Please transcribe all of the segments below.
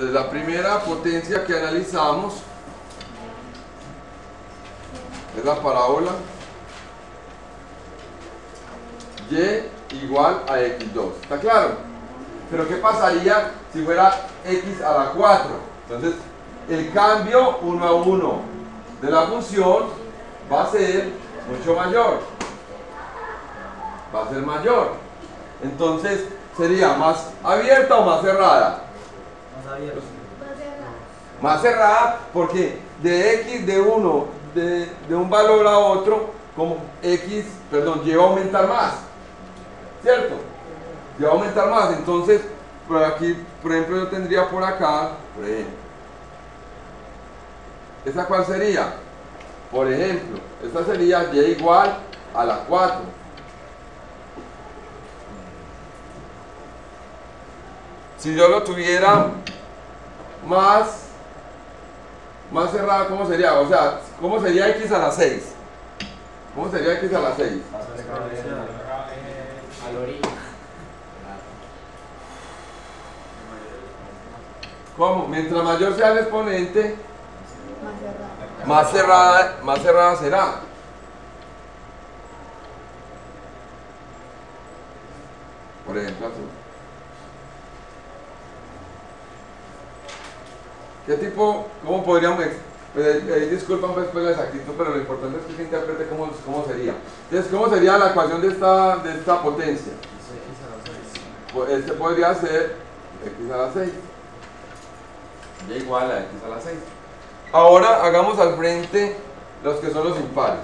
Entonces la primera potencia que analizamos es la parábola y igual a x2. ¿Está claro? Pero ¿qué pasaría si fuera x a la 4? Entonces el cambio 1 a 1 de la función va a ser mucho mayor. Va a ser mayor. Entonces sería más abierta o más cerrada. Más abierto. Más cerrada porque de x de uno de un valor a otro, como x, perdón, lleva a aumentar más, ¿cierto? Lleva a aumentar más. Entonces por aquí, por ejemplo, yo tendría por acá, por ejemplo, ¿esta cuál sería? Por ejemplo, esta sería y igual a la 4. Si yo lo tuviera más cerrado, ¿cómo sería? O sea, ¿cómo sería x a la 6? ¿Cómo sería x a la 6? Al origen. ¿Cómo? Mientras mayor sea el exponente, más cerrada será. Por ejemplo, así. ¿Qué tipo, cómo podríamos, disculpan pues la exactitud, pero lo importante es que se interprete cómo sería. Entonces, ¿cómo sería la ecuación de esta potencia? Este podría ser x a la 6. Y igual a x a la 6. Ahora hagamos al frente los que son los impares.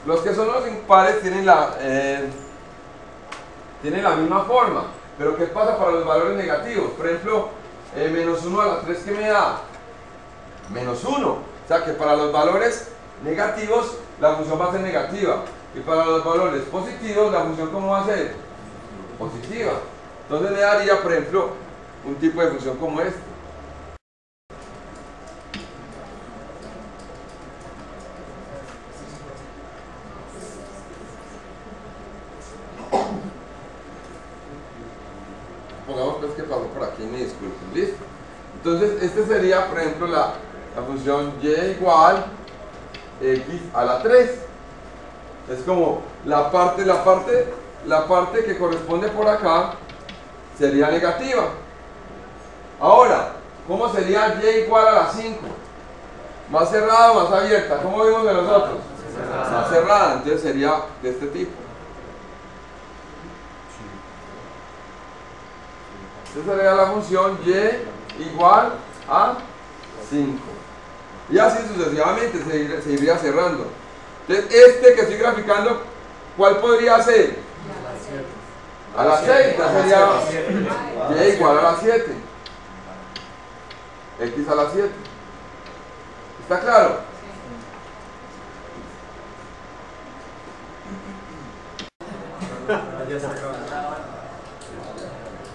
Los que son los impares tienen la misma forma, pero ¿qué pasa para los valores negativos? Por ejemplo, menos 1 a la 3, ¿qué me da? Menos 1. O sea que para los valores negativos la función va a ser negativa, y para los valores positivos la función ¿cómo va a ser? Positiva. Entonces le daría, por ejemplo, un tipo de función como este. Pongamos pues que pasó por aquí, me disculpen, ¿listo? Entonces este sería, por ejemplo, la función y igual x a la 3. Es como la parte que corresponde por acá sería negativa. Ahora, ¿cómo sería y igual a la 5? ¿Más cerrada o más abierta? ¿Cómo vimos de nosotros? Más cerrada, entonces sería de este tipo. Esta sería la función y igual a 5. Y así sucesivamente se iría cerrando. Entonces, este que estoy graficando, ¿cuál podría ser? A la 6, ya sería y igual a la 7. X a la 7. ¿Está claro?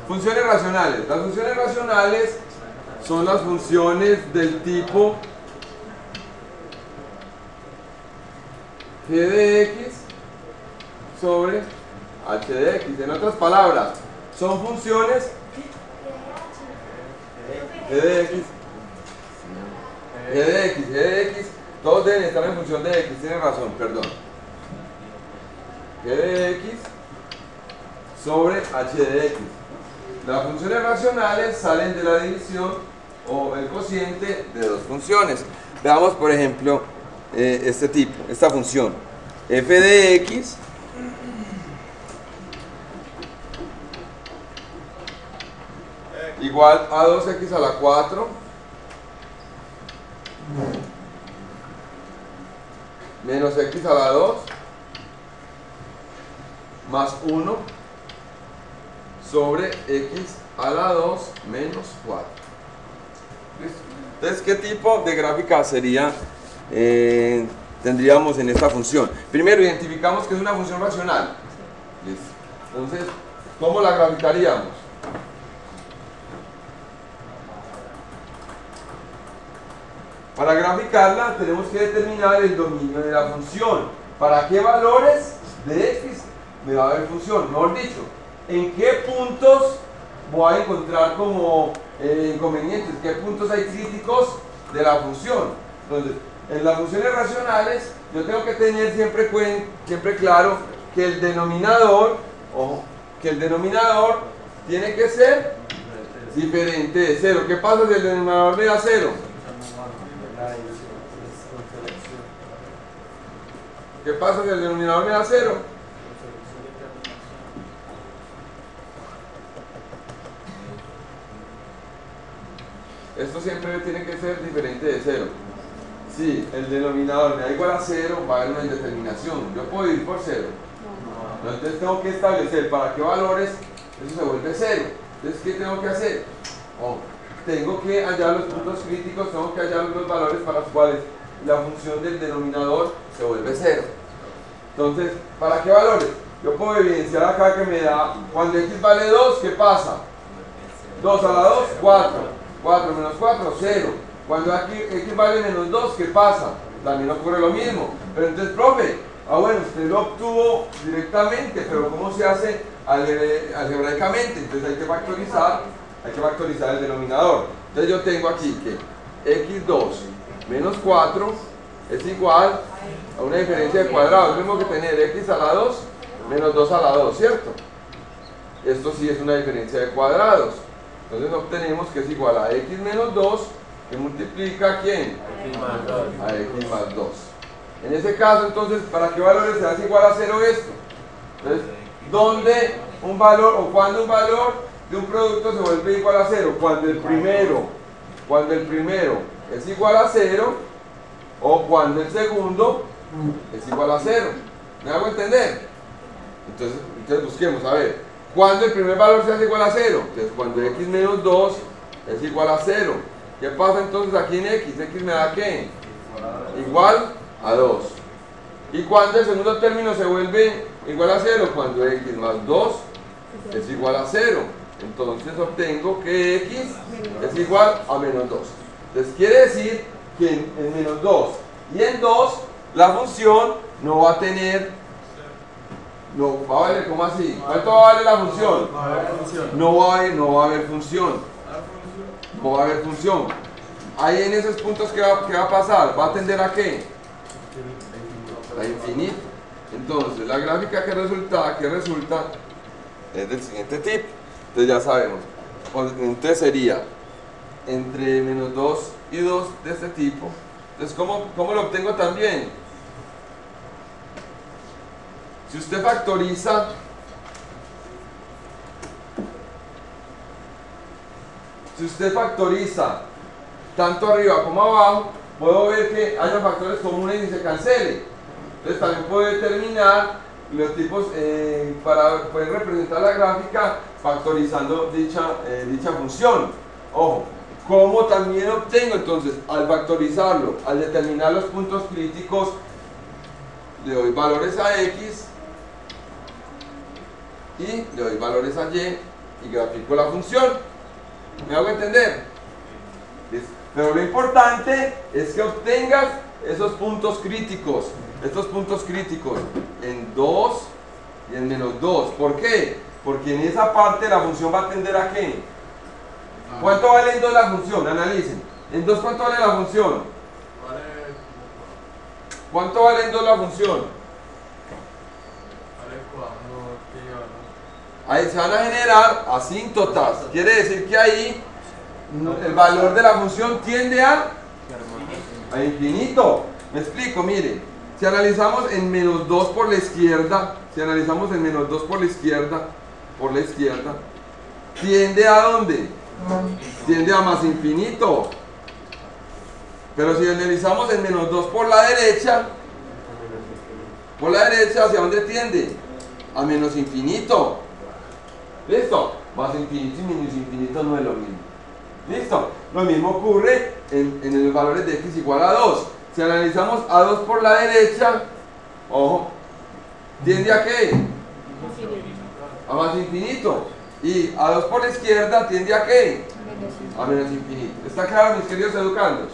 Funciones racionales. Las funciones racionales son las funciones del tipo g de x sobre h de x. En otras palabras, son funciones g de x, g de x, todos deben estar en función de x, tienen razón, perdón. G de x sobre h de x. Las funciones racionales salen de la división o el cociente de dos funciones. Veamos, por ejemplo, este tipo, esta función f de x igual a 2x a la 4 menos x a la 2 más 1 sobre x a la 2 menos 4. ¿Listo? Entonces, ¿qué tipo de gráfica sería tendríamos en esta función? Primero, identificamos que es una función racional. ¿Listo? Entonces, ¿cómo la graficaríamos? Para graficarla tenemos que determinar el dominio de la función. ¿Para qué valores de x me va a haber función. Mejor dicho, ¿en qué puntos voy a encontrar como inconvenientes? ¿Qué puntos hay críticos de la función? Entonces, en las funciones racionales, yo tengo que tener siempre claro que el denominador, ojo, que el denominador tiene que ser diferente de 0. ¿Qué pasa si el denominador me da 0? ¿Qué pasa si el denominador me da 0? Esto siempre tiene que ser diferente de 0. Si el denominador me da igual a 0, va a haber una indeterminación. Yo puedo ir por 0. Entonces tengo que establecer para qué valores eso se vuelve 0. Entonces, ¿qué tengo que hacer? Tengo que hallar los puntos críticos, tengo que hallar los valores para los cuales la función del denominador se vuelve 0. Entonces, ¿para qué valores? Yo puedo evidenciar acá que me da, cuando x vale 2, ¿qué pasa? 2 a la 2, 4. 4 menos 4, 0. Cuando aquí x vale menos 2, ¿qué pasa? También ocurre lo mismo. Pero entonces, profe, bueno, usted lo obtuvo directamente, pero ¿cómo se hace algebraicamente? Entonces hay que factorizar el denominador. Entonces yo tengo aquí que x2 menos 4 es igual a una diferencia de cuadrados. Tengo que tener x a la 2 menos 2 a la 2, ¿cierto? Esto sí es una diferencia de cuadrados. Entonces obtenemos que es igual a x menos 2 que multiplica ¿a quién? A x más 2. En ese caso, entonces, ¿para qué valores se hace igual a 0 esto? Entonces, ¿dónde un valor o cuándo un valor de un producto se vuelve igual a 0? Cuando el primero es igual a 0 o cuando el segundo es igual a 0. ¿Me hago entender? Entonces busquemos, a ver, ¿cuándo el primer valor se hace igual a 0? Entonces, cuando x menos 2 es igual a 0. ¿Qué pasa entonces aquí en x? ¿X me da qué? Igual a 2. ¿Y cuando el segundo término se vuelve igual a 0? Cuando x más 2 es igual a 0. Entonces obtengo que x es igual a menos 2. Entonces quiere decir que en menos 2 y en 2 la función no va a tener, no va a valer, ¿cómo así? ¿Cuánto va a valer la función? No va a haber función. No va a haber función. Ahí en esos puntos, ¿qué va a pasar? ¿Va a tender a qué? A infinito. Entonces, la gráfica que resulta es del siguiente tipo. Entonces ya sabemos. Entonces sería entre menos 2 y 2 de este tipo. Entonces, ¿cómo lo obtengo también? Si usted factoriza tanto arriba como abajo, puedo ver que haya factores comunes y se cancele. Entonces también puedo determinar los tipos para poder representar la gráfica factorizando dicha función. Ojo, ¿cómo también obtengo? Entonces, al factorizarlo, al determinar los puntos críticos, le doy valores a x y le doy valores a y grafico la función. ¿Me hago entender? Pero lo importante es que obtengas esos puntos críticos, en 2 y en menos 2. ¿Por qué? Porque en esa parte la función va a tender a ¿qué? ¿Cuánto vale en 2 la función? Analicen. ¿En 2 cuánto vale la función? ¿Cuánto vale en 2 la función? Ahí se van a generar asíntotas. Quiere decir que ahí el valor de la función tiende a infinito. Me explico, mire. Si analizamos en menos 2 por la izquierda, ¿tiende a dónde? Tiende a más infinito. Pero si analizamos en menos 2 por la derecha, ¿hacia dónde tiende? A menos infinito. ¿Listo? Más infinito y menos infinito no es lo mismo. ¿Listo? Lo mismo ocurre en los valores de x igual a 2. Si analizamos a 2 por la derecha, ojo, ¿tiende a qué? A más infinito. Y a 2 por la izquierda, ¿tiende a qué? A menos infinito. ¿Está claro, mis queridos educandos?